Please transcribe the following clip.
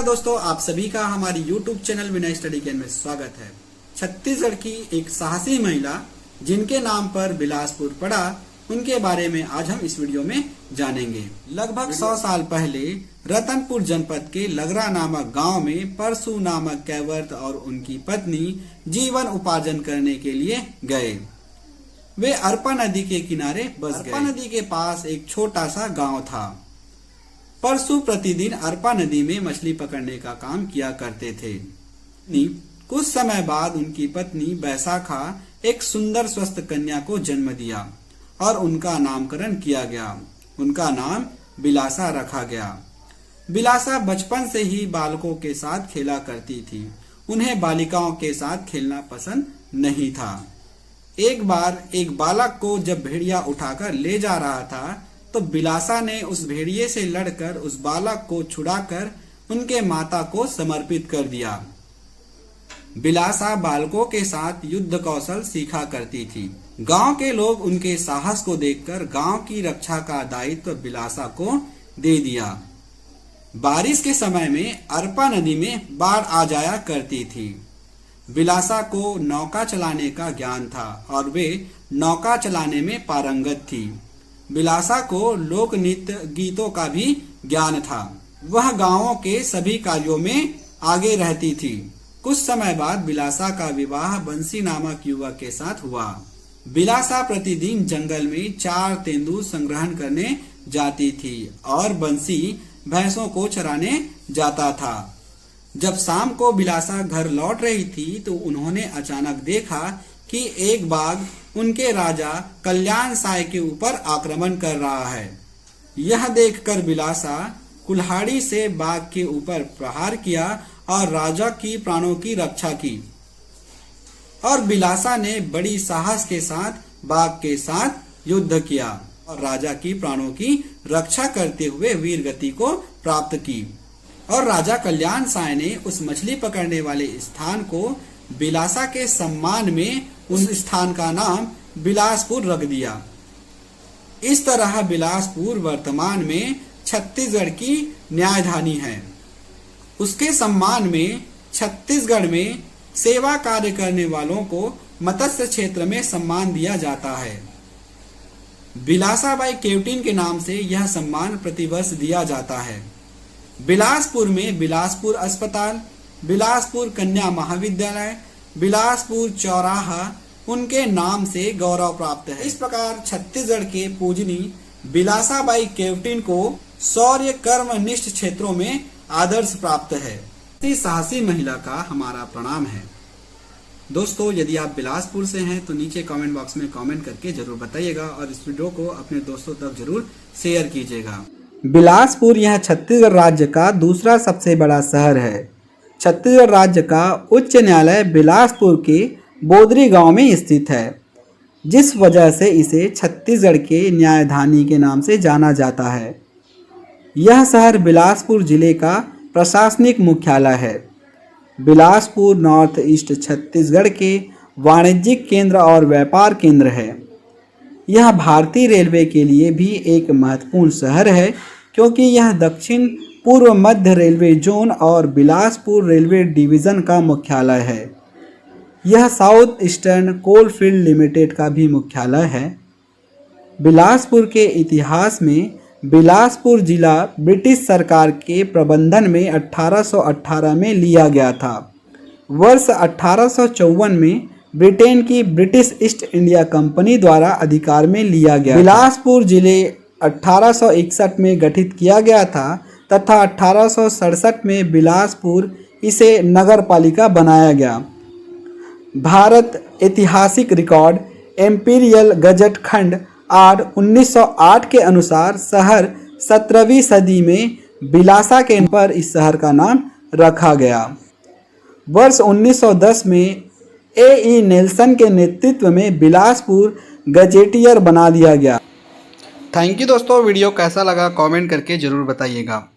दोस्तों, आप सभी का हमारी YouTube channel Vinay study can में स्वागत है। छत्तीसगढ़ की एक साहसी महिला जिनके नाम पर बिलासपुर पड़ा, उनके बारे में आज हम इस वीडियो में जानेंगे। लगभग 100 साल पहले रतनपुर जनपद के लगरा नामक गांव में परसू नामक कैवर्त और उनकी पत्नी जीवन उपार्जन करने के लिए गए। वे अरपा नदी के किनारे बस गए। अरपा नदी के पास एक छोटा सा गांव था। परसू प्रतिदिन अरपा नदी में मछली पकड़ने का काम किया करते थे। कुछ समय बाद उनकी पत्नी बैसाखा एक सुंदर स्वस्थ कन्या को जन्म दिया और उनका नामकरण किया गया। उनका नाम बिलासा रखा गया। बिलासा बचपन से ही बालकों के साथ खेला करती थी। उन्हें बालिकाओं के साथ खेलना पसंद नहीं था। एक बार एक बालक को जब भेड़िया उठाकर ले जा रहा था तो बिलासा ने उस भेड़िए से लड़कर उस बालक को छुड़ाकर उनके माता को समर्पित कर दिया। बिलासा बालकों के साथ युद्ध कौशल सीखा करती थी। गांव के लोग उनके साहस को देखकर गांव की रक्षा का दायित्व बिलासा को दे दिया। बारिश के समय में अरपा नदी में बाढ़ आ जाया करती थी। बिलासा को नौका चलाने का ज्ञान था और वे नौका चलाने में पारंगत थी। बिलासा को लोक नृत्य गीतों का भी ज्ञान था। वह गांवों के सभी कार्यों में आगे रहती थी। कुछ समय बाद बिलासा का विवाह बंसी नामक युवक के साथ हुआ। बिलासा प्रतिदिन जंगल में 4 तेंदुआ संग्रहण करने जाती थी और बंसी भैंसों को चराने जाता था। जब शाम को बिलासा घर लौट रही थी तो उन्होंने अचानक देखा कि एक बाघ उनके राजा कल्याण साय के ऊपर आक्रमण कर रहा है। यह देखकर बिलासा कुल्हाड़ी से बाघ के ऊपर प्रहार किया और राजा की प्राणों की रक्षा की। और बिलासा ने बड़ी साहस के साथ बाघ के साथ युद्ध किया और राजा की प्राणों की रक्षा करते हुए वीर गति को प्राप्त की। और राजा कल्याण साय ने उस मछली पकड़ने वाले स्थान को बिलासा के सम्मान में उस स्थान का नाम बिलासपुर रख दिया। इस तरह बिलासपुर वर्तमान में छत्तीसगढ़ की न्यायधानी है। उसके सम्मान में छत्तीसगढ़ में सेवा कार्य करने वालों को मत्स्य क्षेत्र में सम्मान दिया जाता है। बिलासाबाई केवटिन के नाम से यह सम्मान प्रतिवर्ष दिया जाता है। बिलासपुर में बिलासपुर अस्पताल, बिलासपुर कन्या महाविद्यालय, बिलासपुर चौराहा उनके नाम से गौरव प्राप्त है। इस प्रकार छत्तीसगढ़ के पूजनी बिलासाबाई केवटिन को शौर्य कर्मनिष्ठ क्षेत्रों में आदर्श प्राप्त है। इस साहसी महिला का हमारा प्रणाम है। दोस्तों, यदि आप बिलासपुर से हैं तो नीचे कमेंट बॉक्स में कमेंट करके जरूर बताइएगा और इस वीडियो को अपने दोस्तों तक जरूर शेयर कीजिएगा। बिलासपुर यह छत्तीसगढ़ राज्य का दूसरा सबसे बड़ा शहर है। छत्तीसगढ़ राज्य का उच्च न्यायालय बिलासपुर के बोदरी गांव में स्थित है, जिस वजह से इसे छत्तीसगढ़ के न्यायधानी के नाम से जाना जाता है। यह शहर बिलासपुर जिले का प्रशासनिक मुख्यालय है। बिलासपुर नॉर्थ ईस्ट छत्तीसगढ़ के वाणिज्यिक केंद्र और व्यापार केंद्र है। यह भारतीय रेलवे के लिए भी एक महत्वपूर्ण शहर है, क्योंकि यह दक्षिण पूर्व मध्य रेलवे जोन और बिलासपुर रेलवे डिवीज़न का मुख्यालय है। यह साउथ ईस्टर्न कोलफील्ड लिमिटेड का भी मुख्यालय है। बिलासपुर के इतिहास में बिलासपुर जिला ब्रिटिश सरकार के प्रबंधन में 1818 में लिया गया था। वर्ष 1854 में ब्रिटेन की ब्रिटिश ईस्ट इंडिया कंपनी द्वारा अधिकार में लिया गया। बिलासपुर जिले 1861 में गठित किया गया था तथा 1867 में बिलासपुर इसे नगर पालिका बनाया गया। भारत ऐतिहासिक रिकॉर्ड एम्पीरियल गजट खंड 8 1908 के अनुसार शहर 17वीं सदी में बिलासा के पर इस शहर का नाम रखा गया। वर्ष 1910 में ए नेल्सन के नेतृत्व में बिलासपुर गजेटियर बना दिया गया। थैंक यू दोस्तों, वीडियो कैसा लगा कमेंट करके जरूर बताइएगा।